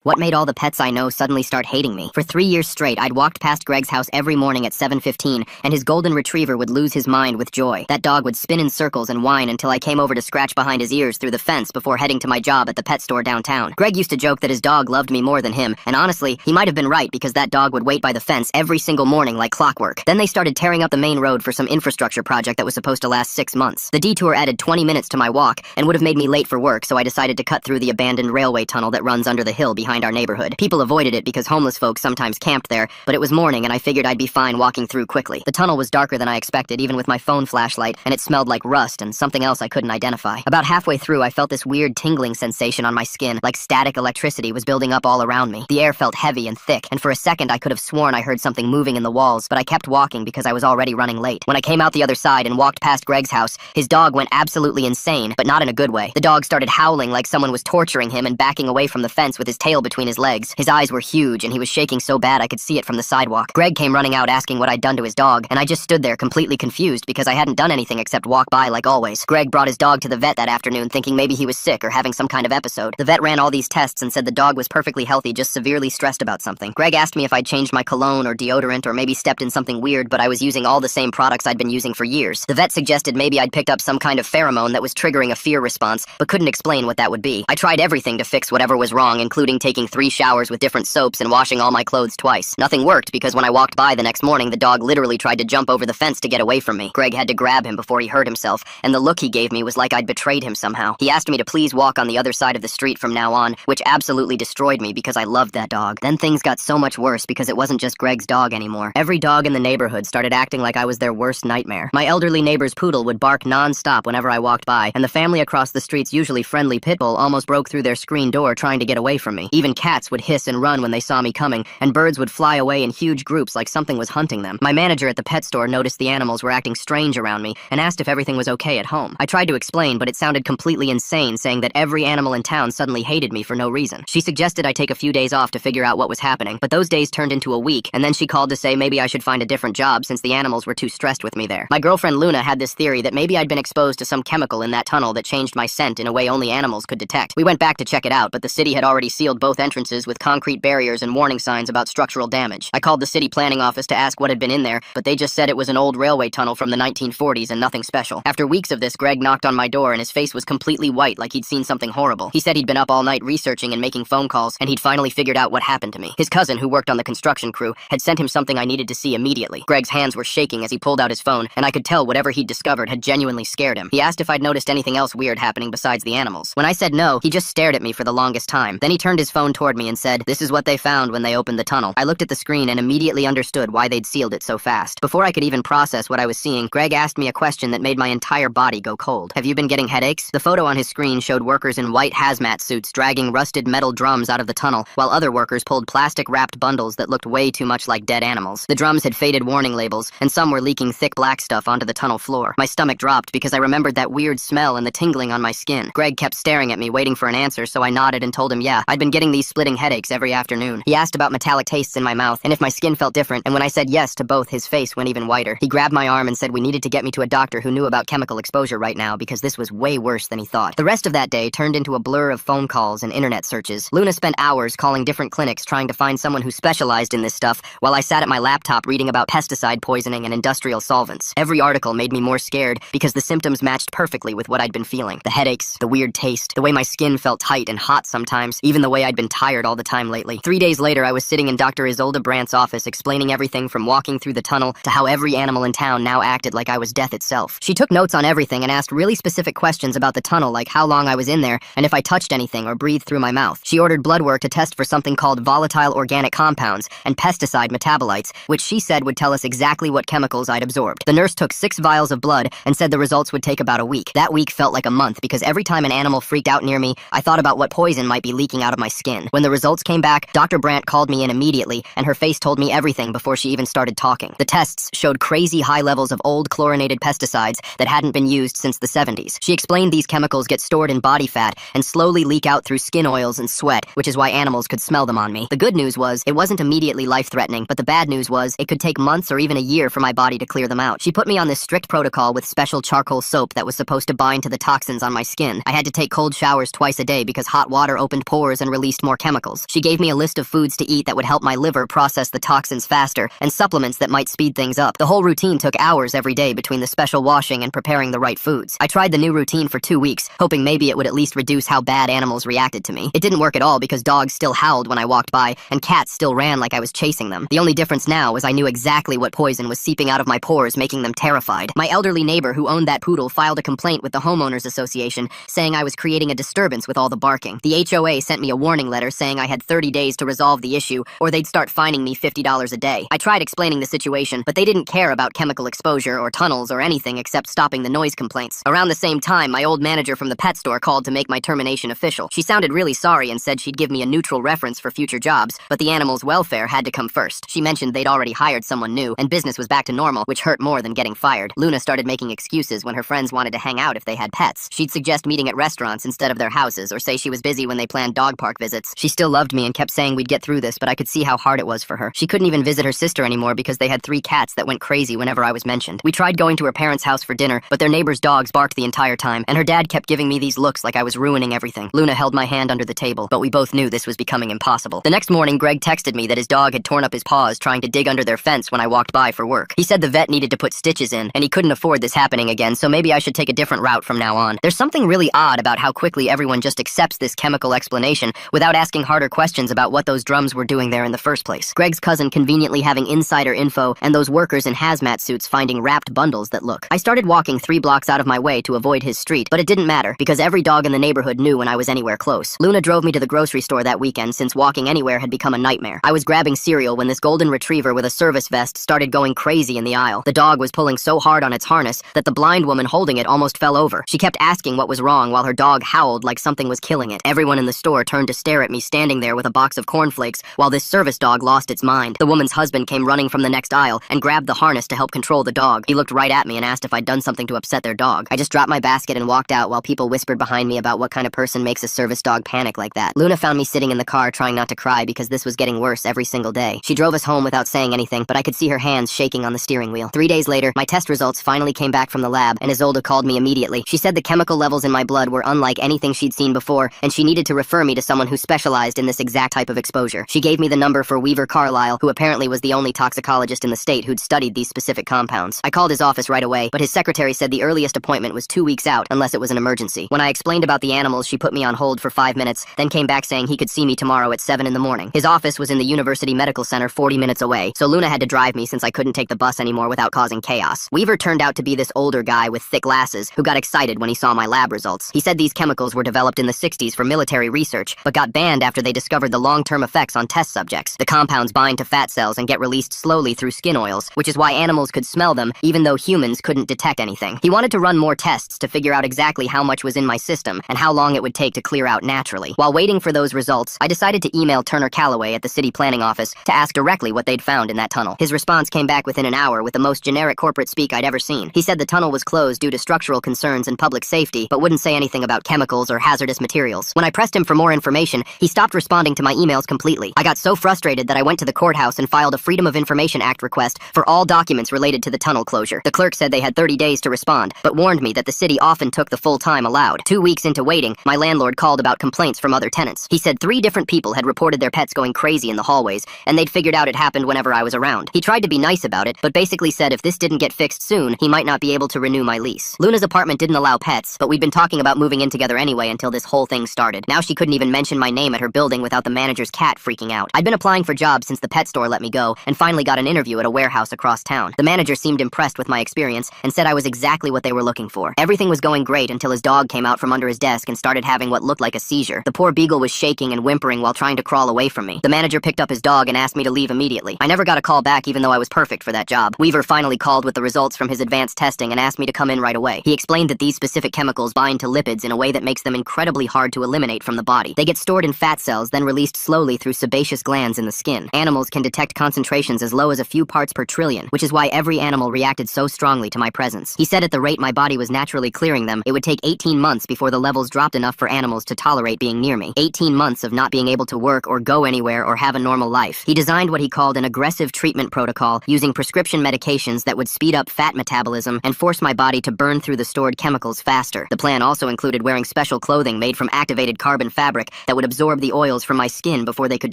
What made all the pets I know suddenly start hating me? For 3 years straight, I'd walked past Greg's house every morning at 7:15, and his golden retriever would lose his mind with joy. That dog would spin in circles and whine until I came over to scratch behind his ears through the fence before heading to my job at the pet store downtown. Greg used to joke that his dog loved me more than him, and honestly, he might have been right because that dog would wait by the fence every single morning like clockwork. Then they started tearing up the main road for some infrastructure project that was supposed to last 6 months. The detour added 20 minutes to my walk and would have made me late for work, so I decided to cut through the abandoned railway tunnel that runs under the hill behind our neighborhood. People avoided it because homeless folks sometimes camped there, but it was morning and I figured I'd be fine walking through quickly. The tunnel was darker than I expected, even with my phone flashlight, and it smelled like rust and something else I couldn't identify. About halfway through, I felt this weird tingling sensation on my skin, like static electricity was building up all around me. The air felt heavy and thick, and for a second I could have sworn I heard something moving in the walls, but I kept walking because I was already running late. When I came out the other side and walked past Greg's house, his dog went absolutely insane, but not in a good way. The dog started howling like someone was torturing him and backing away from the fence with his tail between his legs. His eyes were huge, and he was shaking so bad I could see it from the sidewalk. Greg came running out asking what I'd done to his dog, and I just stood there completely confused because I hadn't done anything except walk by like always. Greg brought his dog to the vet that afternoon thinking maybe he was sick or having some kind of episode. The vet ran all these tests and said the dog was perfectly healthy, just severely stressed about something. Greg asked me if I'd changed my cologne or deodorant or maybe stepped in something weird, but I was using all the same products I'd been using for years. The vet suggested maybe I'd picked up some kind of pheromone that was triggering a fear response, but couldn't explain what that would be. I tried everything to fix whatever was wrong, including taking 3 showers with different soaps and washing all my clothes twice. Nothing worked because when I walked by the next morning, the dog literally tried to jump over the fence to get away from me. Greg had to grab him before he hurt himself, and the look he gave me was like I'd betrayed him somehow. He asked me to please walk on the other side of the street from now on, which absolutely destroyed me because I loved that dog. Then things got so much worse because it wasn't just Greg's dog anymore. Every dog in the neighborhood started acting like I was their worst nightmare. My elderly neighbor's poodle would bark non-stop whenever I walked by, and the family across the street's usually friendly pit bull almost broke through their screen door trying to get away from me. Even cats would hiss and run when they saw me coming, and birds would fly away in huge groups like something was hunting them. My manager at the pet store noticed the animals were acting strange around me and asked if everything was okay at home. I tried to explain, but it sounded completely insane, saying that every animal in town suddenly hated me for no reason. She suggested I take a few days off to figure out what was happening, but those days turned into a week, and then she called to say maybe I should find a different job since the animals were too stressed with me there. My girlfriend Luna had this theory that maybe I'd been exposed to some chemical in that tunnel that changed my scent in a way only animals could detect. We went back to check it out, but the city had already sealed both entrances with concrete barriers and warning signs about structural damage. I called the city planning office to ask what had been in there, but they just said it was an old railway tunnel from the 1940s and nothing special. After weeks of this, Greg knocked on my door and his face was completely white like he'd seen something horrible. He said he'd been up all night researching and making phone calls, and he'd finally figured out what happened to me. His cousin, who worked on the construction crew, had sent him something I needed to see immediately. Greg's hands were shaking as he pulled out his phone, and I could tell whatever he'd discovered had genuinely scared him. He asked if I'd noticed anything else weird happening besides the animals. When I said no, he just stared at me for the longest time. Then he turned his phone toward me and said, "This is what they found when they opened the tunnel." I looked at the screen and immediately understood why they'd sealed it so fast. Before I could even process what I was seeing, Greg asked me a question that made my entire body go cold. "Have you been getting headaches?" The photo on his screen showed workers in white hazmat suits dragging rusted metal drums out of the tunnel, while other workers pulled plastic-wrapped bundles that looked way too much like dead animals. The drums had faded warning labels, and some were leaking thick black stuff onto the tunnel floor. My stomach dropped because I remembered that weird smell and the tingling on my skin. Greg kept staring at me, waiting for an answer, so I nodded and told him yeah, I'd been getting these splitting headaches every afternoon. He asked about metallic tastes in my mouth and if my skin felt different, and when I said yes to both, his face went even whiter. He grabbed my arm and said we needed to get me to a doctor who knew about chemical exposure right now because this was way worse than he thought. The rest of that day turned into a blur of phone calls and internet searches. Luna spent hours calling different clinics trying to find someone who specialized in this stuff while I sat at my laptop reading about pesticide poisoning and industrial solvents. Every article made me more scared because the symptoms matched perfectly with what I'd been feeling. The headaches, the weird taste, the way my skin felt tight and hot sometimes, even the way I'd been tired all the time lately. 3 days later, I was sitting in Dr. Isolde Brandt's office explaining everything from walking through the tunnel to how every animal in town now acted like I was death itself. She took notes on everything and asked really specific questions about the tunnel, like how long I was in there and if I touched anything or breathed through my mouth. She ordered blood work to test for something called volatile organic compounds and pesticide metabolites, which she said would tell us exactly what chemicals I'd absorbed. The nurse took 6 vials of blood and said the results would take about a week. That week felt like a month because every time an animal freaked out near me, I thought about what poison might be leaking out of my skin. When the results came back, Dr. Brandt called me in immediately, and her face told me everything before she even started talking. The tests showed crazy high levels of old chlorinated pesticides that hadn't been used since the 70s. She explained these chemicals get stored in body fat and slowly leak out through skin oils and sweat, which is why animals could smell them on me. The good news was, it wasn't immediately life-threatening, but the bad news was, it could take months or even a year for my body to clear them out. She put me on this strict protocol with special charcoal soap that was supposed to bind to the toxins on my skin. I had to take cold showers twice a day because hot water opened pores and released released more chemicals. She gave me a list of foods to eat that would help my liver process the toxins faster, and supplements that might speed things up. The whole routine took hours every day between the special washing and preparing the right foods. I tried the new routine for 2 weeks, hoping maybe it would at least reduce how bad animals reacted to me. It didn't work at all because dogs still howled when I walked by, and cats still ran like I was chasing them. The only difference now was I knew exactly what poison was seeping out of my pores, making them terrified. My elderly neighbor who owned that poodle filed a complaint with the Homeowners Association, saying I was creating a disturbance with all the barking. The HOA sent me a warning letter saying I had 30 days to resolve the issue, or they'd start fining me $50 a day. I tried explaining the situation, but they didn't care about chemical exposure or tunnels or anything except stopping the noise complaints. Around the same time, my old manager from the pet store called to make my termination official. She sounded really sorry and said she'd give me a neutral reference for future jobs, but the animals' welfare had to come first. She mentioned they'd already hired someone new, and business was back to normal, which hurt more than getting fired. Luna started making excuses when her friends wanted to hang out if they had pets. She'd suggest meeting at restaurants instead of their houses, or say she was busy when they planned dog park visits. She still loved me and kept saying we'd get through this, but I could see how hard it was for her. She couldn't even visit her sister anymore because they had 3 cats that went crazy whenever I was mentioned. We tried going to her parents' house for dinner, but their neighbor's dogs barked the entire time, and her dad kept giving me these looks like I was ruining everything. Luna held my hand under the table, but we both knew this was becoming impossible. The next morning, Greg texted me that his dog had torn up his paws trying to dig under their fence when I walked by for work. He said the vet needed to put stitches in, and he couldn't afford this happening again, so maybe I should take a different route from now on. There's something really odd about how quickly everyone just accepts this chemical explanation without asking harder questions about what those drums were doing there in the first place. Greg's cousin conveniently having insider info, and those workers in hazmat suits finding wrapped bundles that look. I started walking 3 blocks out of my way to avoid his street, but it didn't matter because every dog in the neighborhood knew when I was anywhere close. Luna drove me to the grocery store that weekend since walking anywhere had become a nightmare. I was grabbing cereal when this golden retriever with a service vest started going crazy in the aisle. The dog was pulling so hard on its harness that the blind woman holding it almost fell over. She kept asking what was wrong while her dog howled like something was killing it. Everyone in the store turned to stare at me standing there with a box of cornflakes while this service dog lost its mind. The woman's husband came running from the next aisle and grabbed the harness to help control the dog. He looked right at me and asked if I'd done something to upset their dog. I just dropped my basket and walked out while people whispered behind me about what kind of person makes a service dog panic like that. Luna found me sitting in the car trying not to cry because this was getting worse every single day. She drove us home without saying anything, but I could see her hands shaking on the steering wheel. 3 days later, my test results finally came back from the lab, and Isolde called me immediately. She said the chemical levels in my blood were unlike anything she'd seen before, and she needed to refer me to someone who specialized in this exact type of exposure. She gave me the number for Weaver Carlisle, who apparently was the only toxicologist in the state who'd studied these specific compounds. I called his office right away, but his secretary said the earliest appointment was 2 weeks out, unless it was an emergency. When I explained about the animals, she put me on hold for 5 minutes, then came back saying he could see me tomorrow at 7 in the morning. His office was in the University Medical Center 40 minutes away, so Luna had to drive me since I couldn't take the bus anymore without causing chaos. Weaver turned out to be this older guy with thick glasses who got excited when he saw my lab results. He said these chemicals were developed in the 60s for military research, but got banned after they discovered the long-term effects on test subjects. The compounds bind to fat cells and get released slowly through skin oils, which is why animals could smell them even though humans couldn't detect anything. He wanted to run more tests to figure out exactly how much was in my system and how long it would take to clear out naturally. While waiting for those results, I decided to email Turner Calloway at the city planning office to ask directly what they'd found in that tunnel. His response came back within an hour with the most generic corporate speak I'd ever seen. He said the tunnel was closed due to structural concerns and public safety, but wouldn't say anything about chemicals or hazardous materials. When I pressed him for more information, he stopped responding to my emails completely. I got so frustrated that I went to the courthouse and filed a Freedom of Information Act request for all documents related to the tunnel closure. The clerk said they had 30 days to respond, but warned me that the city often took the full time allowed. 2 weeks into waiting, my landlord called about complaints from other tenants. He said 3 different people had reported their pets going crazy in the hallways, and they'd figured out it happened whenever I was around. He tried to be nice about it, but basically said if this didn't get fixed soon, he might not be able to renew my lease. Luna's apartment didn't allow pets, but we'd been talking about moving in together anyway until this whole thing started. Now she couldn't even mention my name at her building without the manager's cat freaking out. I'd been applying for jobs since the pet store let me go, and finally got an interview at a warehouse across town. The manager seemed impressed with my experience and said I was exactly what they were looking for. Everything was going great until his dog came out from under his desk and started having what looked like a seizure. The poor beagle was shaking and whimpering while trying to crawl away from me. The manager picked up his dog and asked me to leave immediately. I never got a call back even though I was perfect for that job. Weaver finally called with the results from his advanced testing and asked me to come in right away. He explained that these specific chemicals bind to lipids in a way that makes them incredibly hard to eliminate from the body. They get stored in fat cells, then released slowly through sebaceous glands in the skin. Animals can detect concentrations as low as a few parts per trillion, which is why every animal reacted so strongly to my presence. He said at the rate my body was naturally clearing them, it would take 18 months before the levels dropped enough for animals to tolerate being near me. 18 months of not being able to work or go anywhere or have a normal life. He designed what he called an aggressive treatment protocol using prescription medications that would speed up fat metabolism and force my body to burn through the stored chemicals faster. The plan also included wearing special clothing made from activated carbon fabric that would would absorb the oils from my skin before they could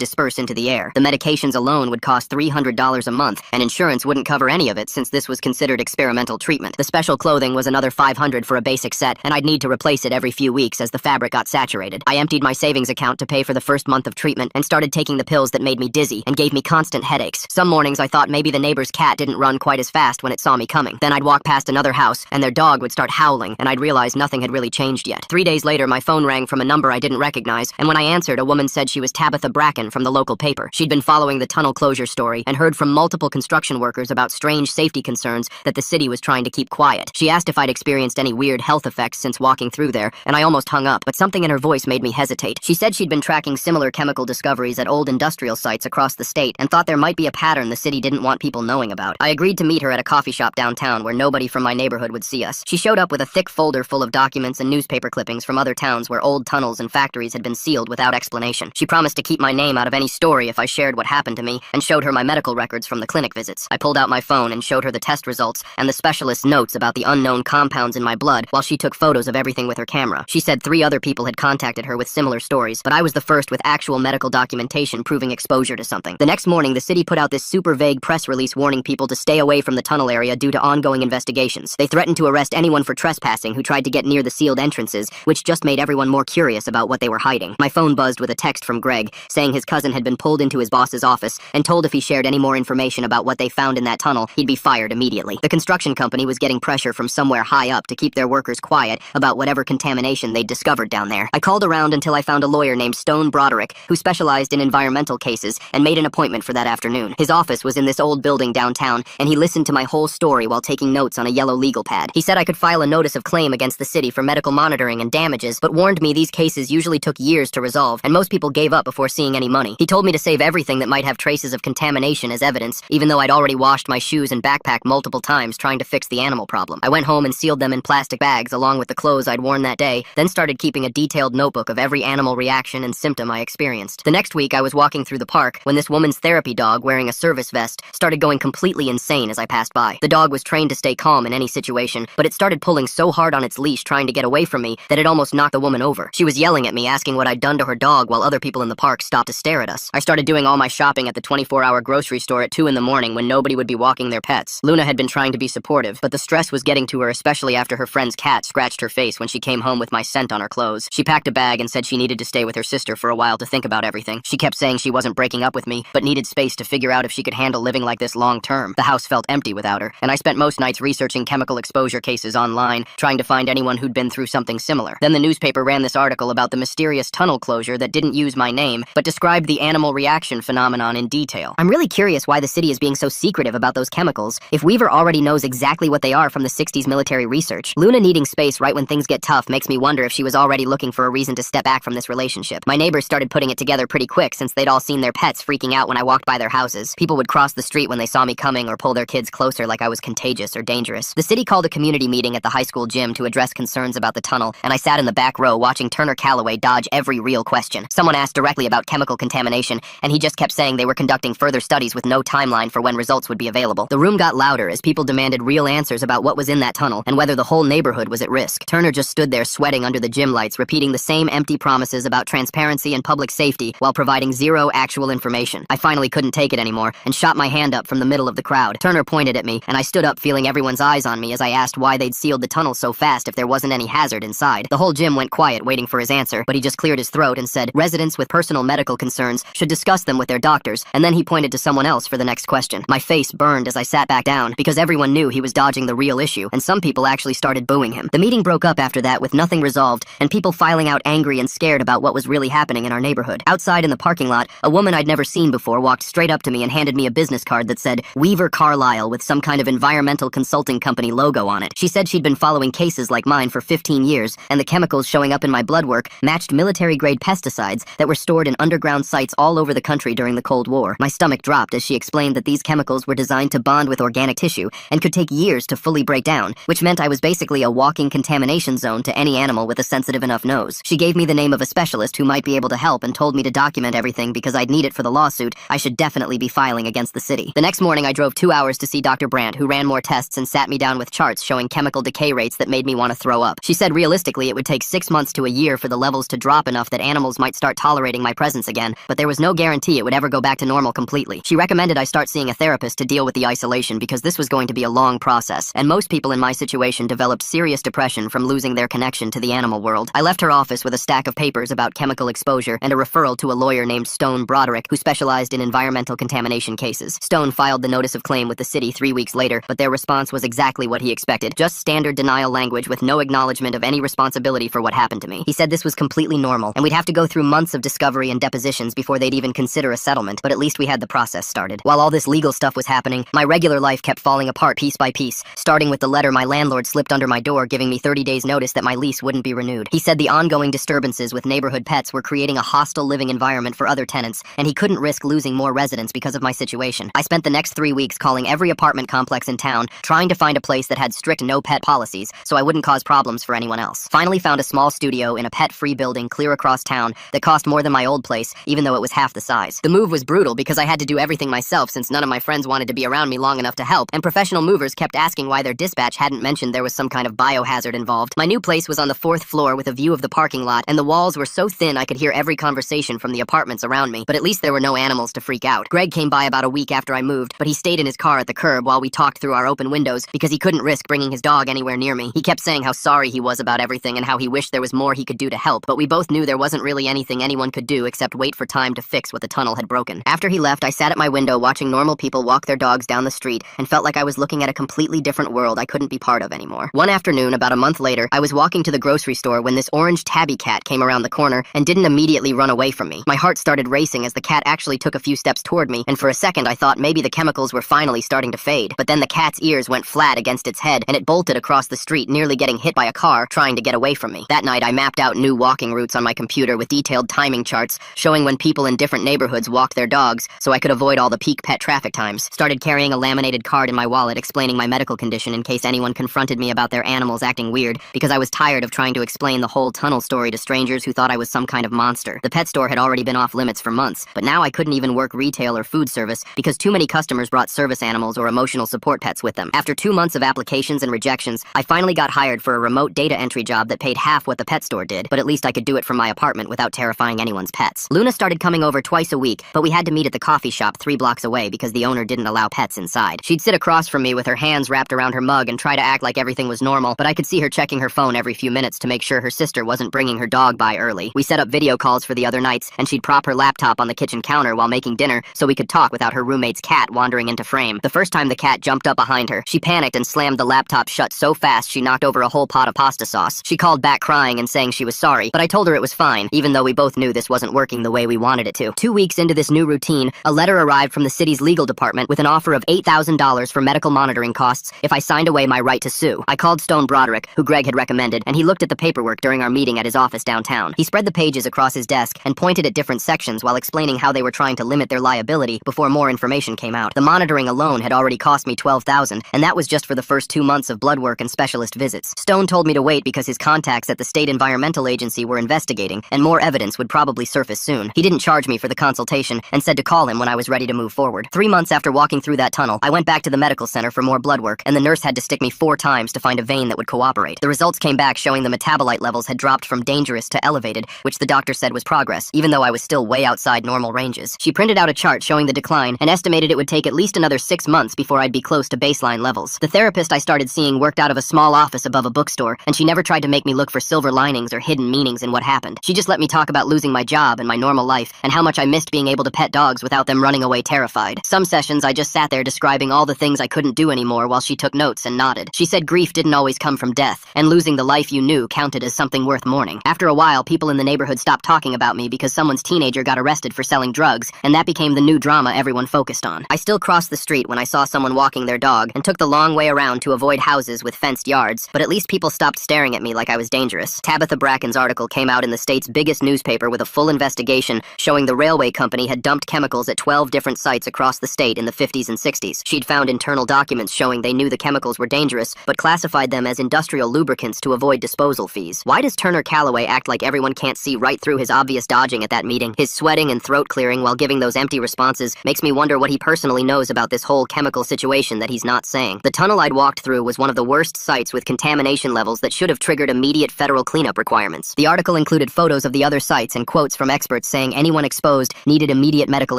disperse into the air. The medications alone would cost $300 a month, and insurance wouldn't cover any of it since this was considered experimental treatment. The special clothing was another $500 for a basic set, and I'd need to replace it every few weeks as the fabric got saturated. I emptied my savings account to pay for the first month of treatment and started taking the pills that made me dizzy and gave me constant headaches. Some mornings I thought maybe the neighbor's cat didn't run quite as fast when it saw me coming. Then I'd walk past another house, and their dog would start howling, and I'd realize nothing had really changed yet. 3 days later, my phone rang from a number I didn't recognize, and when I answered, a woman said she was Tabitha Bracken from the local paper. She'd been following the tunnel closure story and heard from multiple construction workers about strange safety concerns that the city was trying to keep quiet. She asked if I'd experienced any weird health effects since walking through there, and I almost hung up, but something in her voice made me hesitate. She said she'd been tracking similar chemical discoveries at old industrial sites across the state and thought there might be a pattern the city didn't want people knowing about. I agreed to meet her at a coffee shop downtown where nobody from my neighborhood would see us. She showed up with a thick folder full of documents and newspaper clippings from other towns where old tunnels and factories had been sealed without explanation. She promised to keep my name out of any story if I shared what happened to me, and showed her my medical records from the clinic visits. I pulled out my phone and showed her the test results and the specialist's notes about the unknown compounds in my blood while she took photos of everything with her camera. She said 3 other people had contacted her with similar stories, but I was the first with actual medical documentation proving exposure to something. The next morning, the city put out this super vague press release warning people to stay away from the tunnel area due to ongoing investigations. They threatened to arrest anyone for trespassing who tried to get near the sealed entrances, which just made everyone more curious about what they were hiding. My phone buzzed with a text from Greg, saying his cousin had been pulled into his boss's office and told if he shared any more information about what they found in that tunnel, he'd be fired immediately. The construction company was getting pressure from somewhere high up to keep their workers quiet about whatever contamination they'd discovered down there. I called around until I found a lawyer named Stone Broderick, who specialized in environmental cases, and made an appointment for that afternoon. His office was in this old building downtown, and he listened to my whole story while taking notes on a yellow legal pad. He said I could file a notice of claim against the city for medical monitoring and damages, but warned me these cases usually took years to resolve, and most people gave up before seeing any money. He told me to save everything that might have traces of contamination as evidence, even though I'd already washed my shoes and backpack multiple times trying to fix the animal problem. I went home and sealed them in plastic bags along with the clothes I'd worn that day, then started keeping a detailed notebook of every animal reaction and symptom I experienced. The next week, I was walking through the park when this woman's therapy dog wearing a service vest started going completely insane as I passed by. The dog was trained to stay calm in any situation, but it started pulling so hard on its leash trying to get away from me that it almost knocked the woman over. She was yelling at me, asking what I'd done to her dog while other people in the park stopped to stare at us. I started doing all my shopping at the 24-hour grocery store at 2 in the morning when nobody would be walking their pets. Luna had been trying to be supportive, but the stress was getting to her, especially after her friend's cat scratched her face when she came home with my scent on her clothes. She packed a bag and said she needed to stay with her sister for a while to think about everything. She kept saying she wasn't breaking up with me, but needed space to figure out if she could handle living like this long term. The house felt empty without her, and I spent most nights researching chemical exposure cases online, trying to find anyone who'd been through something similar. Then the newspaper ran this article about the mysterious tunnel closure that didn't use my name, but described the animal reaction phenomenon in detail. I'm really curious why the city is being so secretive about those chemicals, if Weaver already knows exactly what they are from the 60s military research. Luna needing space right when things get tough makes me wonder if she was already looking for a reason to step back from this relationship. My neighbors started putting it together pretty quick since they'd all seen their pets freaking out when I walked by their houses. People would cross the street when they saw me coming or pull their kids closer like I was contagious or dangerous. The city called a community meeting at the high school gym to address concerns about the tunnel, and I sat in the back row watching Turner Calloway dodge every real question. Someone asked directly about chemical contamination, and he just kept saying they were conducting further studies with no timeline for when results would be available. The room got louder as people demanded real answers about what was in that tunnel and whether the whole neighborhood was at risk. Turner just stood there sweating under the gym lights, repeating the same empty promises about transparency and public safety while providing zero actual information. I finally couldn't take it anymore and shot my hand up from the middle of the crowd. Turner pointed at me, and I stood up feeling everyone's eyes on me as I asked why they'd sealed the tunnel so fast if there wasn't any hazard inside. The whole gym went quiet waiting for his answer, but he just cleared his throat and said residents with personal medical concerns should discuss them with their doctors, and then he pointed to someone else for the next question. My face burned as I sat back down because everyone knew he was dodging the real issue, and some people actually started booing him. The meeting broke up after that with nothing resolved and people filing out angry and scared about what was really happening in our neighborhood. Outside in the parking lot, a woman I'd never seen before walked straight up to me and handed me a business card that said Weaver Carlisle with some kind of environmental consulting company logo on it. She said she'd been following cases like mine for 15 years, and the chemicals showing up in my blood work matched military-grade pesticides that were stored in underground sites all over the country during the Cold War. My stomach dropped as she explained that these chemicals were designed to bond with organic tissue and could take years to fully break down, which meant I was basically a walking contamination zone to any animal with a sensitive enough nose. She gave me the name of a specialist who might be able to help and told me to document everything because I'd need it for the lawsuit I should definitely be filing against the city. The next morning, I drove 2 hours to see Dr. Brandt, who ran more tests and sat me down with charts showing chemical decay rates that made me want to throw up. She said realistically it would take 6 months to a year for the levels to drop enough that that animals might start tolerating my presence again, but there was no guarantee it would ever go back to normal completely. She recommended I start seeing a therapist to deal with the isolation because this was going to be a long process, and most people in my situation developed serious depression from losing their connection to the animal world. I left her office with a stack of papers about chemical exposure and a referral to a lawyer named Stone Broderick, who specialized in environmental contamination cases. Stone filed the notice of claim with the city 3 weeks later, but their response was exactly what he expected. Just standard denial language with no acknowledgement of any responsibility for what happened to me. He said this was completely normal, and we'd have to go through months of discovery and depositions before they'd even consider a settlement, but at least we had the process started. While all this legal stuff was happening, my regular life kept falling apart piece by piece, starting with the letter my landlord slipped under my door giving me 30 days notice that my lease wouldn't be renewed. He said the ongoing disturbances with neighborhood pets were creating a hostile living environment for other tenants, and he couldn't risk losing more residents because of my situation. I spent the next 3 weeks calling every apartment complex in town, trying to find a place that had strict no-pet policies so I wouldn't cause problems for anyone else. Finally found a small studio in a pet-free building clear across town that cost more than my old place, even though it was half the size. The move was brutal because I had to do everything myself since none of my friends wanted to be around me long enough to help, and professional movers kept asking why their dispatch hadn't mentioned there was some kind of biohazard involved. My new place was on the 4th floor with a view of the parking lot, and the walls were so thin I could hear every conversation from the apartments around me, but at least there were no animals to freak out. Greg came by about a week after I moved, but he stayed in his car at the curb while we talked through our open windows because he couldn't risk bringing his dog anywhere near me. He kept saying how sorry he was about everything and how he wished there was more he could do to help, but we both knew there wasn't really anything anyone could do except wait for time to fix what the tunnel had broken. After he left, I sat at my window watching normal people walk their dogs down the street and felt like I was looking at a completely different world I couldn't be part of anymore. One afternoon, about a month later, I was walking to the grocery store when this orange tabby cat came around the corner and didn't immediately run away from me. My heart started racing as the cat actually took a few steps toward me, and for a second I thought maybe the chemicals were finally starting to fade. But then the cat's ears went flat against its head and it bolted across the street, nearly getting hit by a car trying to get away from me. That night I mapped out new walking routes on my computer with detailed timing charts showing when people in different neighborhoods walked their dogs so I could avoid all the peak pet traffic times. Started carrying a laminated card in my wallet explaining my medical condition in case anyone confronted me about their animals acting weird, because I was tired of trying to explain the whole tunnel story to strangers who thought I was some kind of monster. The pet store had already been off limits for months, but now I couldn't even work retail or food service because too many customers brought service animals or emotional support pets with them. After 2 months of applications and rejections, I finally got hired for a remote data entry job that paid half what the pet store did, but at least I could do it from my apartment without terrifying anyone's pets. Luna started coming over twice a week, but we had to meet at the coffee shop 3 blocks away because the owner didn't allow pets inside. She'd sit across from me with her hands wrapped around her mug and try to act like everything was normal, but I could see her checking her phone every few minutes to make sure her sister wasn't bringing her dog by early. We set up video calls for the other nights, and she'd prop her laptop on the kitchen counter while making dinner so we could talk without her roommate's cat wandering into frame. The first time the cat jumped up behind her, she panicked and slammed the laptop shut so fast she knocked over a whole pot of pasta sauce. She called back crying and saying she was sorry, but I told her it was fine, even though we both knew this wasn't working the way we wanted it to. 2 weeks into this new routine, a letter arrived from the city's legal department with an offer of $8,000 for medical monitoring costs if I signed away my right to sue. I called Stone Broderick, who Greg had recommended, and he looked at the paperwork during our meeting at his office downtown. He spread the pages across his desk and pointed at different sections while explaining how they were trying to limit their liability before more information came out. The monitoring alone had already cost me $12,000, and that was just for the first 2 months of blood work and specialist visits. Stone told me to wait because his contacts at the state environmental agency were investigating, and more evidence would probably surface soon. He didn't charge me for the consultation and said to call him when I was ready to move forward. 3 months after walking through that tunnel, I went back to the medical center for more blood work, and the nurse had to stick me 4 times to find a vein that would cooperate. The results came back showing the metabolite levels had dropped from dangerous to elevated, which the doctor said was progress, even though I was still way outside normal ranges. She printed out a chart showing the decline and estimated it would take at least another 6 months before I'd be close to baseline levels. The therapist I started seeing worked out of a small office above a bookstore, and she never tried to make me look for silver linings or hidden meanings in what happened. She just let me talk about losing my job and my normal life, and how much I missed being able to pet dogs without them running away terrified. Some sessions I just sat there describing all the things I couldn't do anymore while she took notes and nodded. She said grief didn't always come from death, and losing the life you knew counted as something worth mourning. After a while, people in the neighborhood stopped talking about me because someone's teenager got arrested for selling drugs, and that became the new drama everyone focused on. I still crossed the street when I saw someone walking their dog, and took the long way around to avoid houses with fenced yards, but at least people stopped staring at me like I was dangerous. Tabitha Bracken's article came out in the state's biggest newspaper with a full investigation showing the railway company had dumped chemicals at 12 different sites across the state in the 50s and 60s. She'd found internal documents showing they knew the chemicals were dangerous, but classified them as industrial lubricants to avoid disposal fees. Why does Turner Calloway act like everyone can't see right through his obvious dodging at that meeting? His sweating and throat clearing while giving those empty responses makes me wonder what he personally knows about this whole chemical situation that he's not saying. The tunnel I'd walked through was one of the worst sites with contamination levels that should have triggered immediate federal cleanup requirements. The article included photos of the other sites and quotes from experts saying anyone exposed needed immediate medical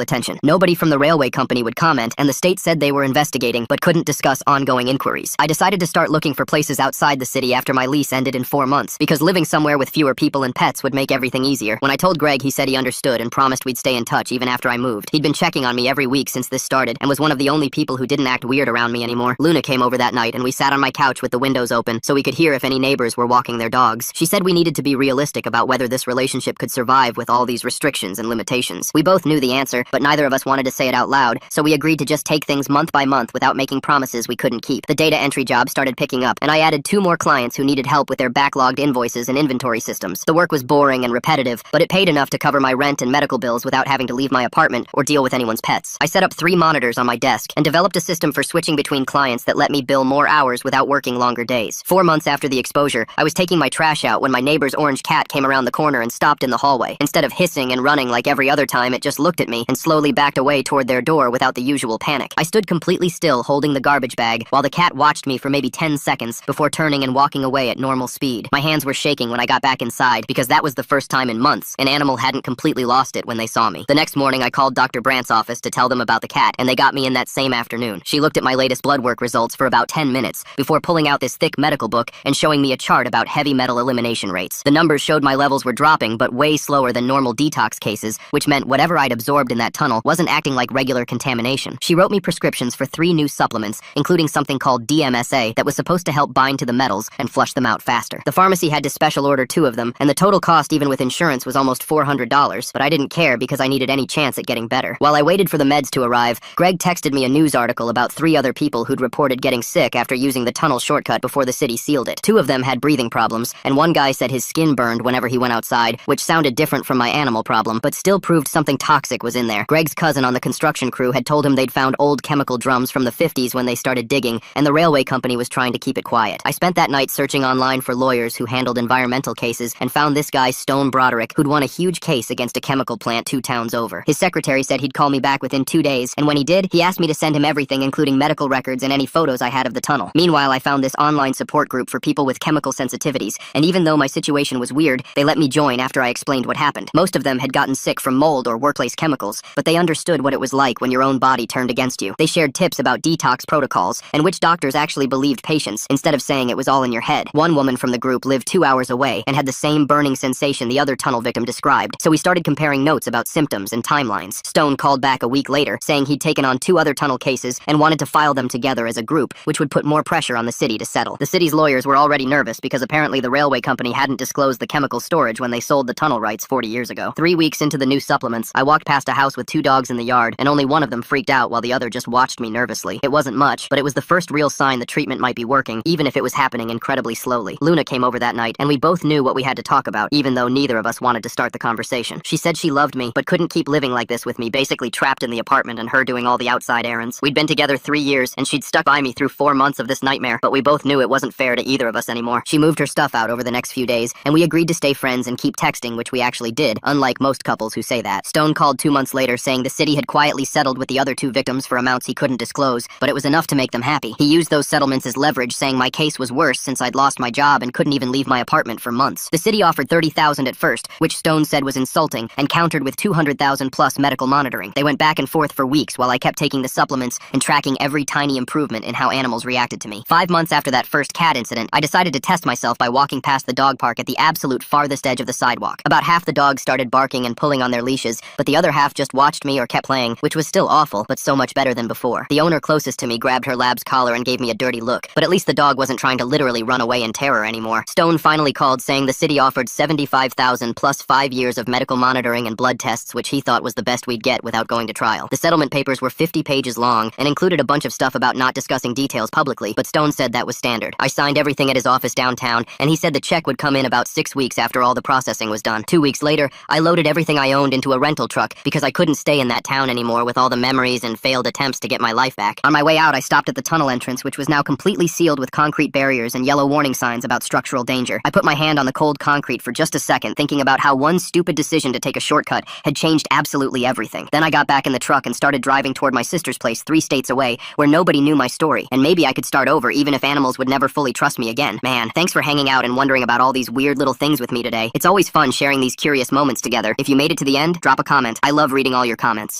attention. Nobody from the railway company would comment, and the state said they were investigating but couldn't discuss ongoing inquiries. I decided to start looking for places outside the city after my lease ended in 4 months, because living somewhere with fewer people and pets would make everything easier. When I told Greg, he said he understood and promised we'd stay in touch even after I moved. He'd been checking on me every week since this started, and was one of the only people who didn't act weird around me anymore. Luna came over that night, and we sat on my couch with the windows open so we could hear if any neighbors were walking their dogs. She said we needed to be realistic about whether this relationship could survive with all these restrictions and limitations. We both knew the answer, but neither of us wanted to say it out loud, so we agreed to just take things month by month without making promises we couldn't keep. The data entry job started picking up, and I added 2 more clients who needed help with their backlogged invoices and inventory systems. The work was boring and repetitive, but it paid enough to cover my rent and medical bills without having to leave my apartment or deal with anyone's pets. I set up 3 monitors on my desk and developed a system for switching between clients that let me bill more hours without working longer days. 4 months after the exposure, I was taking my trash out when my neighbor's orange cat came around the corner and stopped in the hallway. Instead of hissing and running like every other time, it just looked at me and slowly backed away toward their door without the usual panic. I stood completely still holding the garbage bag while the cat watched me for maybe 10 seconds before turning and walking away at normal speed. My hands were shaking when I got back inside because that was the first time in months an animal hadn't completely lost it when they saw me. The next morning I called Dr. Brandt's office to tell them about the cat, and they got me in that same afternoon. She looked at my latest blood work results for about 10 minutes before pulling out this thick medical book and showing me a chart about heavy metal elimination rates. The numbers showed my levels were dropping, but way slower than normal detox cases, which meant whatever I'd absorbed in that tunnel wasn't acting like regular contamination. She wrote me prescriptions for 3 new supplements, including something called DMSA that was supposed to help bind to the metals and flush them out faster. The pharmacy had to special order 2 of them, and the total cost even with insurance was almost $400, but I didn't care because I needed any chance at getting better. While I waited for the meds to arrive, Greg texted me a news article about 3 other people who'd reported getting sick after using the tunnel shortcut before the city sealed it. 2 of them had breathing problems, and one guy said his skin burned whenever he went outside, which sounded different from my animal problem, but still proved something toxic was in there. Greg's cousin on the construction crew had told him they'd found old chemical drums from the 50s when they started digging, and the railway company was trying to keep it quiet. I spent that night searching online for lawyers who handled environmental cases and found this guy Stone Broderick, who'd won a huge case against a chemical plant 2 towns over. His secretary said he'd call me back within 2 days, and when he did, he asked me to send him everything, including medical records and any photos I had of the tunnel. Meanwhile, I found this online support group for people with chemical sensitivities, and even though my situation was weird, they let me join after I explained what happened. Most of them had gotten sick from mold or workplace chemicals, but they understood what it was like when your own body turned against you. They shared tips about detox protocols and which doctors actually believed patients, instead of saying it was all in your head. One woman from the group lived 2 hours away and had the same burning sensation the other tunnel victim described, so we started comparing notes about symptoms and timelines. Stone called back a week later, saying he'd taken on 2 other tunnel cases and wanted to file them together as a group, which would put more pressure on the city to settle. The city's lawyers were already nervous because apparently the railway company hadn't disclosed the chemical storage when they sold the tunnel rights 40 years ago. 3 weeks into the new supplements, I walked past a house with 2 dogs in the yard, and only one of them freaked out while the other just watched me nervously. It wasn't much, but it was the first real sign the treatment might be working, even if it was happening incredibly slowly. Luna came over that night, and we both knew what we had to talk about, even though neither of us wanted to start the conversation. She said she loved me, but couldn't keep living like this with me, basically trapped in the apartment and her doing all the outside errands. We'd been together 3 years, and she'd stuck by me through 4 months of this nightmare, but we both knew it wasn't fair to either of us anymore. She moved her stuff out over the next few days, and we agreed to stay friends and keep texting, which we actually did, unlike most couples who say that. Stone called 2 months later saying the city had quietly settled with the other 2 victims for amounts he couldn't disclose, but it was enough to make them happy. He used those settlements as leverage, saying my case was worse since I'd lost my job and couldn't even leave my apartment for months. The city offered $30,000 at first, which Stone said was insulting, and countered with $200,000 plus medical monitoring. They went back and forth for weeks while I kept taking the supplements and tracking every tiny improvement in how animals reacted to me. 5 months after that first cat incident, I decided to test myself by walking past the dog park at the absolute farthest edge of the sidewalk. About half the dogs started barking and pulling on their leashes, but the other half just watched me or kept playing, which was still awful, but so much better than before. The owner closest to me grabbed her lab's collar and gave me a dirty look, but at least the dog wasn't trying to literally run away in terror anymore. Stone finally called saying the city offered $75,000 plus 5 years of medical monitoring and blood tests, which he thought was the best we'd get without going to trial. The settlement papers were 50 pages long and included a bunch of stuff about not discussing details publicly, but Stone said that was standard. I signed everything at his office downtown, and he said the check would come in about 6 weeks after all the processing was done. 2 weeks later, I loaded everything I owned into a rental truck because I couldn't stay in that town anymore with all the memories and failed attempts to get my life back. On my way out, I stopped at the tunnel entrance, which was now completely sealed with concrete barriers and yellow warning signs about structural danger. I put my hand on the cold concrete for just a second, thinking about how one stupid decision to take a shortcut had changed absolutely everything. Then I got back in the truck and started driving toward my sister's place 3 states away, where nobody knew my story, and maybe I could start over even if animals would never fully trust me again. Man, thanks for hanging out and wondering about all these weird little things with me today. It's always fun sharing these curious moments together. If you made it to the end, drop a comment. I love reading all your comments.